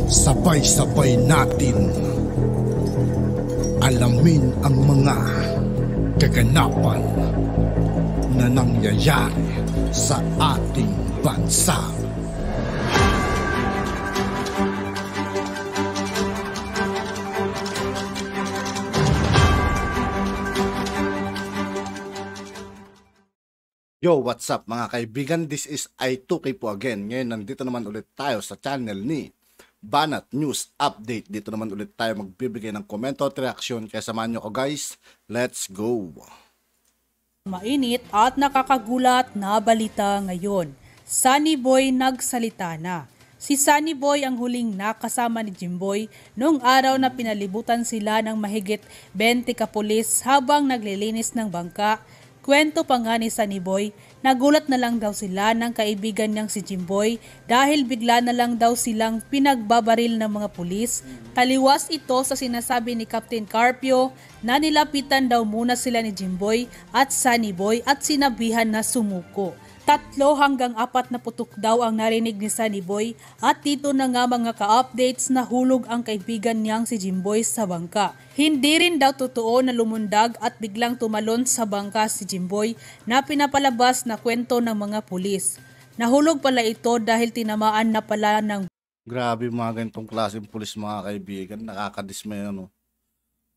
Sabay-sabay natin alamin ang mga kaganapan na nangyayari sa ating bansa. Yo, what's up mga kaibigan? This is I2K po again. Ngayon, nandito naman ulit tayo sa channel ni Banat News Update. Dito naman ulit tayo magbibigay ng komento at reaksyon. Kaya samahan nyo ko guys. Let's go! Mainit at nakakagulat na balita ngayon. Sunny Boy nagsalita na. Si Sunny Boy ang huling nakasama ni Jimboy noong araw na pinalibutan sila ng mahigit 20 kapulis habang naglilinis ng bangka. Kwento pa nga ni Sunny Boy, nagulat na lang daw sila ng kaibigan niyang si Jimboy dahil bigla na lang daw silang pinagbabaril ng mga pulis. Taliwas ito sa sinasabi ni Captain Carpio na nilapitan daw muna sila ni Jimboy at Sunny Boy at sinabihan na sumuko. 3 hanggang 4 na putok daw ang narinig ni Sunny Boy at dito na nga mga ka-updates na hulog ang kaibigan niyang si Jimboy sa bangka. Hindi rin daw totoo na lumundag at biglang tumalon sa bangka si Jimboy na pinapalabas na kwento ng mga pulis. Nahulog pala ito dahil tinamaan na pala ng... Grabe mga ganitong klaseng pulis mga kaibigan. Nakakadismay ano.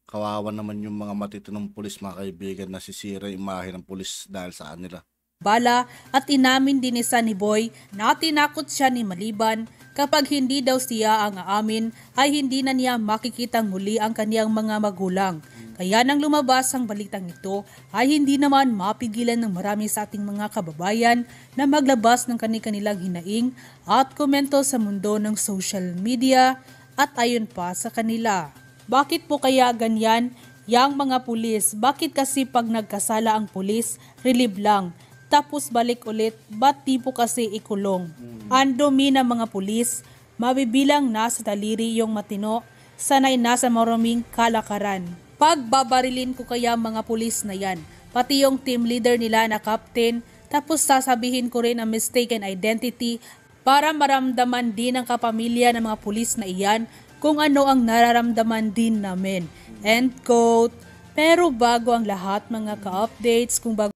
Kawawa naman yung mga matitinong pulis mga kaibigan na sisira yung imahe ng pulis dahil sa kanila. Bala at inamin din ni Sunny Boy na tinakot siya ni Maliban kapag hindi daw siya ang aamin ay hindi na niya makikitang muli ang kaniyang mga magulang. Kaya nang lumabas ang balitang ito ay hindi naman mapigilan ng marami sa ating mga kababayan na maglabas ng kanilang hinaing at komento sa mundo ng social media at ayon pa sa kanila. Bakit po kaya ganyan yang mga pulis? Bakit kasi pag nagkasala ang pulis, relieve lang? Tapos balik ulit, ba't di po kasi ikulong? Ang dumi ng mga pulis, mabibilang na sa daliri yung matino, sanay na sa maraming kalakaran. Pagbabarilin ko kaya mga pulis na yan, pati yung team leader nila na captain, tapos sasabihin ko rin ang mistaken identity para maramdaman din ng kapamilya ng mga pulis na iyan kung ano ang nararamdaman din namin. End quote. Pero bago ang lahat mga ka-updates, kung bago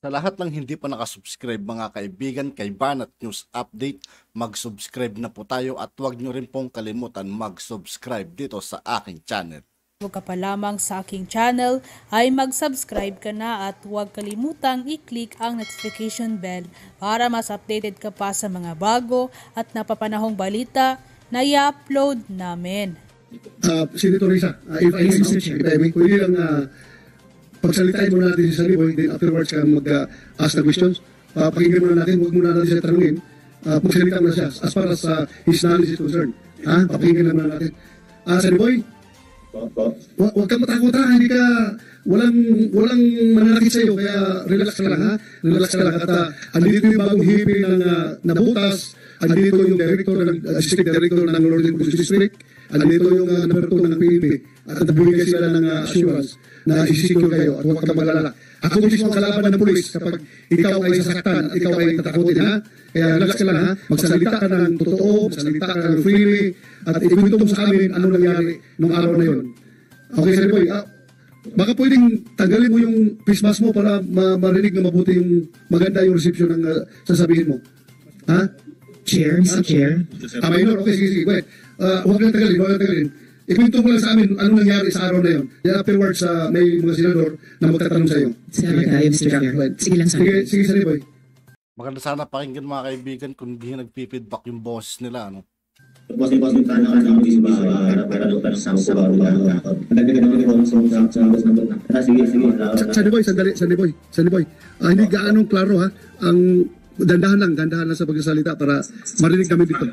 Sa lahat ng hindi pa nakasubscribe mga kaibigan kay Banat News Update, mag-subscribe na po tayo at huwag nyo rin pong kalimutan mag-subscribe dito sa aking channel. Kung ka pa lamang sa aking channel ay mag-subscribe ka na at huwag kalimutang i-click ang notification bell para mas updated ka pa sa mga bago at napapanahong balita na i-upload namin. Senator Risa, if I may, pwede lang pagsalitain muna natin si Sunny Boy, then afterwards ka mag-ask na questions. Pakinggan muna natin, huwag muna natin siya tanungin. Magsalita muna siya as far as his knowledge is concerned. Pakinggan muna natin. Sunny Boy, huwag kang matakot hindi ka, walang mananakit sa iyo, kaya relax ka lang relax ka lang. At andito yung bagong hipi ng nabutas, andito yung district director ng Northern Police District, andito yung number 2 ng PNP, at nabibigay sila ng assurance na isisecure kayo at huwag kang magalala. Ako mismo ang kalaban ng pulis kapag ikaw ay sasaktan at ikaw ay tatakutin Kaya relax ka lang magsalita ka ng totoo, magsalita ka ng freely, at ikwento mo sa amin ano nangyari nung araw na yun. Okay, Sunny Boy, baka pwedeng tanggalin mo yung face mask mo para marinig na mabuti yung maganda yung reception ng sasabihin mo. Chair, Mr. Chair. Minor, okay, sige. Wait. Huwag kang tagalin. Ikwento mo lang sa amin ano nangyari sa araw na yun. Then afterwards, may mga senador na magtatanong sa iyo. Salamat tayo, Mr. Chair. Sige lang, Sige, Sunny Boy. Maganda sana pakinggan mga kaibigan kung di nagpipidback yung boses nila. Ano? Boss, tanong ka ng isip para doon sa usawa ko lang. Nagdagan naman ko sa boss na. Sige. Sunny Boy. Hindi gaano klaro ang dandahan lang sa pagsasalita para marinig kami dito.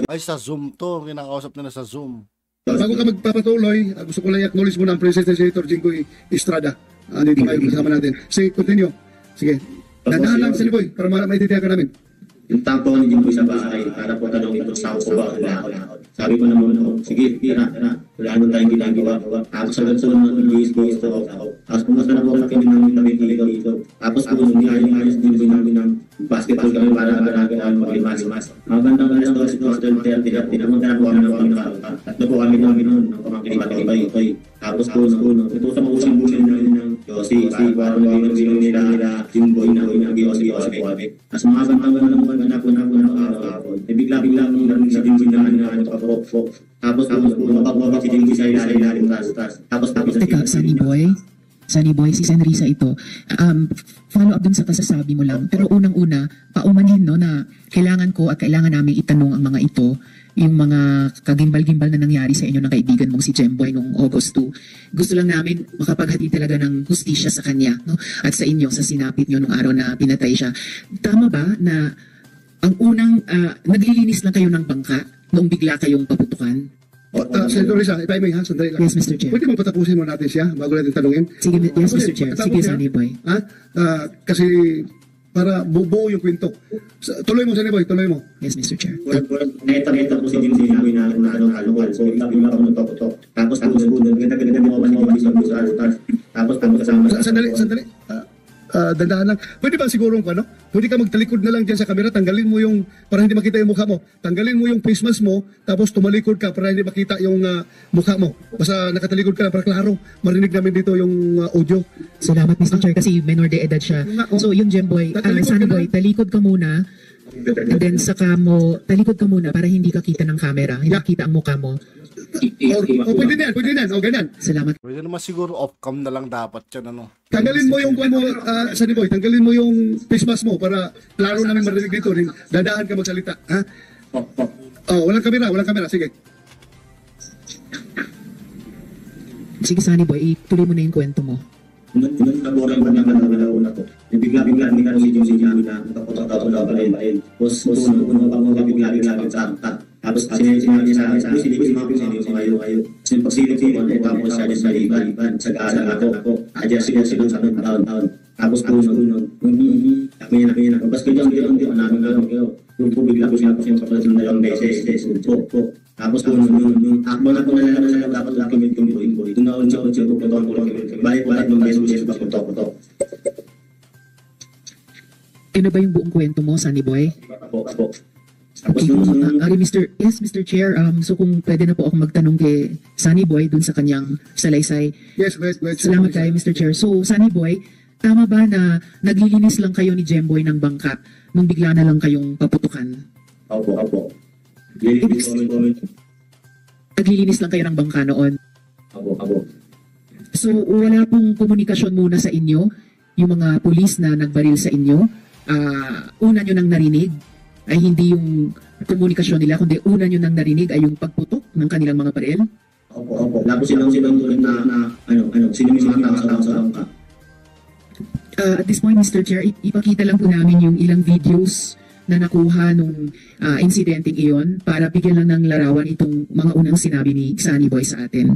Ay sa Zoom to, kinakausap nila sa Zoom. Bago ka magpapatuloy, gusto ko lang i-acknowledge muna ang presence ni Senator Jinggoy Estrada. Dito kayo kasama natin. Sige, continue. Sige. Dandahan lang, Sunny Boy, para maintindihan ka namin. Yung tampo ni Jimboy sa bahay para po tanongin ko sa usawa ko lang. Sabi ko naman sige, tira. Wala nang tayong ginagawa. Tapos agad sunod ng GSP ito ako. Tapos pumunta na po sa kami dito. Tapos po ayos din namin ng basketball kami para mag-mas. Magandang alas 12 tinamunta na po kami ng pangkakata. Tatlo po kami noon, ng pamangkilipay. Tapos po, ito sa mausing-busing namin ng Yossi, parang naging nila Jimboy na Yossi po kami. Tapos mga bantang lang po na araw-araw. Bigla-bigla nung sa Jimboy na po. Tapos po, mapapabak si Jimboy sa ilalim tas. Tapos Teka, Sunny Boy, si Senrisa ito. Follow up dun sa kasasabi mo lang. Pero unang-una, paumanhin no, na kailangan ko at kailangan namin itanong ang mga ito, yung mga kagimbal-gimbal na nangyari sa inyo ng kaibigan mong si Jemboy noong August 2. Gusto lang namin makapaghati talaga ng hustisya sa kanya, no? At sa inyo, sa sinapit nyo nung araw na pinatay siya. Tama ba na ang unang naglilinis lang kayo ng bangka noong bigla kayong paputukan? Senator Risa, if I may, sandali lang. Yes, Mr. Chair. Pwede mo patapusin mo natin siya bago natin tanungin? Sige, yes, Mr. Chair. Sige, Sunny Boy. Kasi para buo yung kwento. Tuloy mo, Sunny Boy, tuloy mo. Yes, Mr. Chair. Neta po si Jimboy na halungan. So, bigla ako nagpaputok. Tapos po, ganda-ganda mo pa sa altar. Tapos kasama. Sandali. Dandahan lang. Pwede ba siguro ano? Pwede ka magtalikod na lang dyan sa camera, tanggalin mo yung, para hindi makita yung mukha mo. Tanggalin mo yung face mask mo, tapos tumalikod ka para hindi makita yung mukha mo. Basta nakatalikod ka lang para klaro. Marinig namin dito yung audio. Salamat, Mr. Chair, kasi minor de edad siya. So, yung Jemboy, Sunny Boy, talikod ka muna. And then, talikod ka muna para hindi ka kita ng camera. Hindi kita ang mukha mo. Pwede na yan. O, ganyan. Salamat. Pwede naman siguro off-cam na lang dapat yan, ano. Tanggalin mo yung Sunny Boy, tanggalin mo yung face mask mo para klaro namin marinig dito. Dadahan ka magsalita. Ha? Walang kamera. Sige. Sige, Sunny Boy, ituloy mo na yung kwento mo. Nung naburan ko na ko. Bigla-bigla hindi ka si Jimboy na nakaputok na balay. Tapos bigla-bigla sa atat. Tapos sinabi niya sa akin, hindi ko kayo. Kasi pagsilip ko, tapos siya sa iban, sa gasa ako. Adjust sila sa taon. Tapos kami na. Tapos kaya ang namin kayo. Yung po bigla ko siya kapalit ng dalawang beses. Tapos nung akbo na po nalala sa dapat document yung Jimboy. Doon na siya po ko lang. Balik ng beses putok. Ano ba yung buong kwento mo, Sunny Boy? Ako. Okay, Mr. Chair, so kung pwede na po ako magtanong kay Sunny Boy dun sa kanyang salaysay. Yes. Salamat kayo, Mr. Chair. So, Sunny Boy, tama ba na naglilinis lang kayo ni Jemboy ng bangka nung bigla na lang kayong paputukan? Opo. Naglilinis lang kayo ng bangka noon? Opo. So, wala pong komunikasyon muna sa inyo, yung mga pulis na nagbaril sa inyo? Una nyo nang narinig ay hindi yung komunikasyon nila, kundi una nyo nang narinig ay yung pagputok ng kanilang mga baril? Opo. Tapos silang tulad na sino yung mga tao sa bangka. At this point, Mr. Chair, ipakita lang po namin yung ilang videos na nakuha nung insidenteng iyon para bigyan lang ng larawan itong mga unang sinabi ni Sunny Boy sa atin.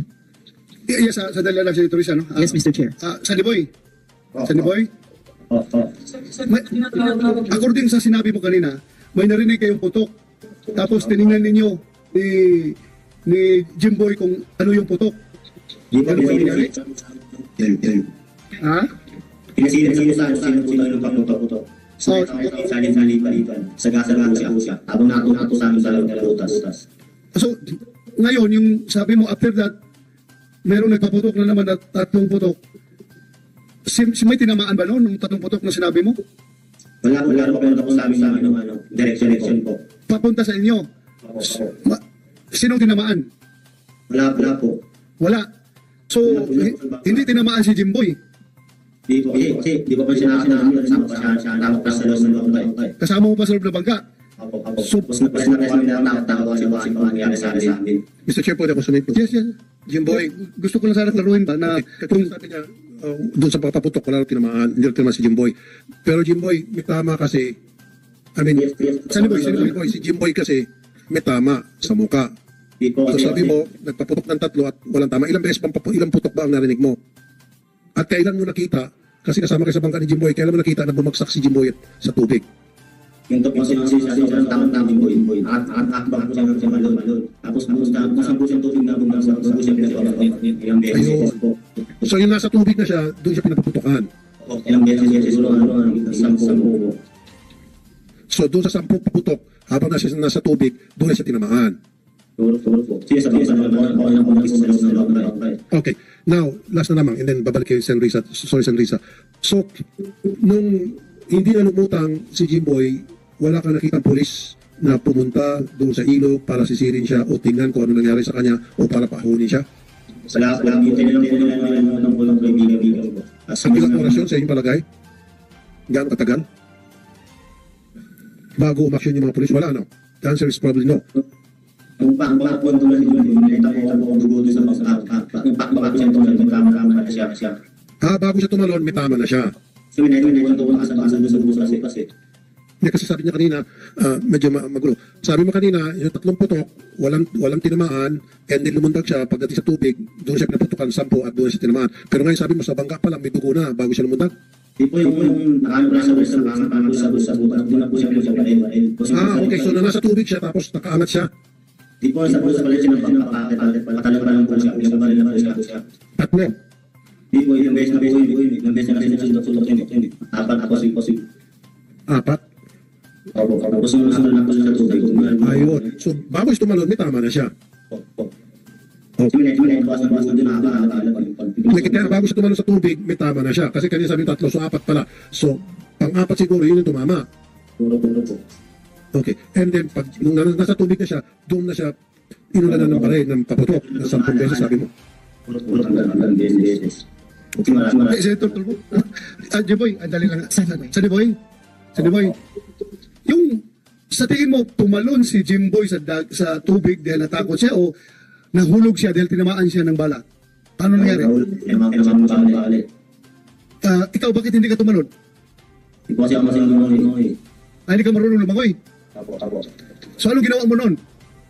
Yes, sandali lang, Senator Risa, no? Yes, Mr. Chair. Sunny Boy. Opo. According sa sinabi mo kanina, may narinig kayong putok. Tapos tinignan ninyo ni Jimboy kung ano yung putok. Ano ba nangyari? Ha? Sino yung paputok. Salin-salin. Sagasag po siya. Habang natuto sa amin sa lutas. So, ngayon, yung sabi mo, after that, merong nagpaputok na naman at tatlong putok. May tinamaan ba noon, nung tatlong putok na sinabi mo? Wala po sa amin ng direction po. Papunta sa inyo? Sinong tinamaan? Wala po. Wala. So, hindi tinamaan si Jimboy? Di ko pa sinasama siya. Tapos sa loob ng bangka. Kasama mo pa sa loob ng bangka? So, mas nakatawa siya kung ano nangyari sa amin. Mr. Chair, pwede ako sunod po. Yes. Jimboy, gusto ko lang sana klaruhin ba na kung sabi niya, doon sa pagpaputok, wala tinamaan, hindi tinamaan si Jimboy. Pero Jimboy, may tama kasi, si Jimboy kasi may tama sa muka. So sabi mo, nagpaputok ng tatlo at walang tama. Ilang putok ba ang narinig mo? At kailan mo nakita, kasi kasama kayo sa bangka ni Jimboy, kailan mo nakita na bumagsak si Jimboy sa tubig? Yung top kasi sa tamang Jimboy. At akbang po siya malun. Tapos nasa po siyang tubig na bumagsak. Tapos siya ilang beses po. So yung nasa tubig na siya, doon siya pinapuputokan. Ilang beses siguro isang po. So So doon sa 10 putok, habang nasa tubig, doon na siya tinamaan. Siguro po. Sige, sabi sa mga okay lang po sa loob. Okay. Now, last na naman, and then babalik kay Sen. Risa. Sorry, Sen. Risa. So, nung hindi na lumutang si Jimboy, wala kang nakitang pulis na pumunta doon sa ilog para sisirin siya o tingnan kung ano nangyari sa kanya o para pahunin siya? Wala po. Tinanong po nila ng pulang kaibigan po. Ang ilang orasyon sa inyong palagay? Gaano katagal? Bago umaksyon yung mga pulis? Wala, no? The answer is probably no. Ang pangpapon tulad yung pinita ko ang dugo doon sa pagkakak. Yung pakbak siya tulad yung kama-kama na siya. Bago siya tumalon, may tama na siya. So, minayos yung tuwa sa dugo sa kasi. Hindi, kasi sabi niya kanina, medyo magulo. Sabi mo kanina, yung 3 putok, walang tinamaan, and then lumundag siya, pagdating sa tubig, doon siya pinaputukan 10 at doon siya tinamaan. Pero ngayon sabi mo, sa bangka pa lang, may dugo na bago siya lumundag. Di po yung nakaangat sa buwan, doon na po siya pinagsabahin. Okay, so na nasa tubig siya, tapos nakaangat siya. Di po sa palit siya ng pagkakalit, patalag pa lang po siya, pinagsabahin na po siya. 3. Di po yung beses na po yun, yung beses na kasi nasulot yun. Apat ako si Posib. 4. Tapos sunod na po siya sa tubig. Ayun. So, bago siya tumalon, may tama na siya. Nakikita bago siya tumalon sa tubig, may tama na siya. Kasi kanina sabi 3, so 4 pala. So, pang-4 siguro, yun yung tumama. Okay. And then, pag nung nasa tubig na siya, doon na siya inulan na ng baray ng paputok na 10 beses, sabi mo. Senator Tulfo. Jeboy, andali lang. Sa Boy. Yung sa tingin mo, tumalon si Jimboy sa tubig dahil natakot siya o nahulog siya dahil tinamaan siya ng bala? Paano nangyari? Ikaw, bakit hindi ka tumalon? Hindi po kasi ako masing lumangoy. Hindi ka marunong lumangoy? Apo. So, anong ginawa mo noon?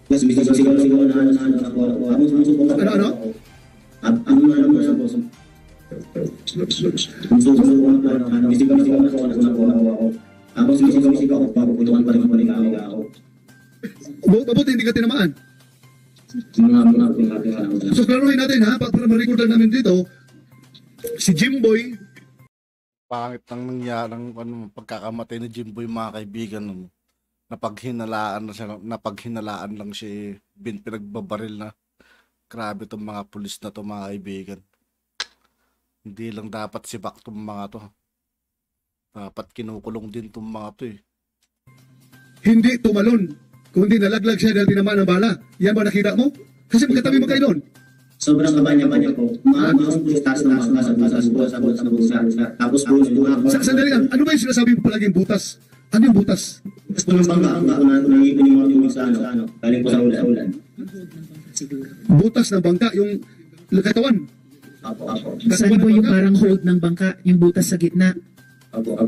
Mas sigaw na ako. Ang suso ko. Ano? Ang ano mo sa puso. Ang suso ko na misigaw na ako. Ako sumisigaw ako, papuputukan pa rin ako. Mabuti hindi ka tinamaan. Mga So, klaruhin natin ha, para ma-record lang namin dito, si Jimboy, Pangit nang nangyaring pagkakamatay ni Jimboy, mga kaibigan. Napaghinalaan lang si pinagbabaril na. Grabe itong mga pulis na to, mga kaibigan. Hindi lang dapat sibak itong mga to. Dapat kinukulong din itong mga to eh. hindi tumalon, kundi nalaglag siya dahil tinamaan ng bala. Yan ba nakita mo? Kasi magkatabi mo kayo doon. sobrang kabanya-banya po. Mga pulis taas na butas. Tapos po, Sandali lang, ano ba yung sinasabi mo palaging butas? Ano yung butas? Tapos po ng bangka na nangipin yung mga tubig sa ano. Galing po sa ulan. Butas ng bangka, yung katawan. Apo. Saan po yung parang hold ng bangka, yung butas sa gitna? Apo.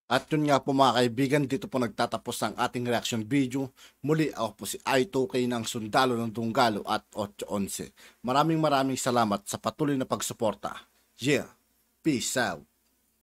At yun nga po, mga kaibigan, dito po nagtatapos ang ating reaction video. Muli, ako po si I2K ng Sundalo ng Tunggalo at 811. Maraming salamat sa patuloy na pagsuporta. Yeah, peace out.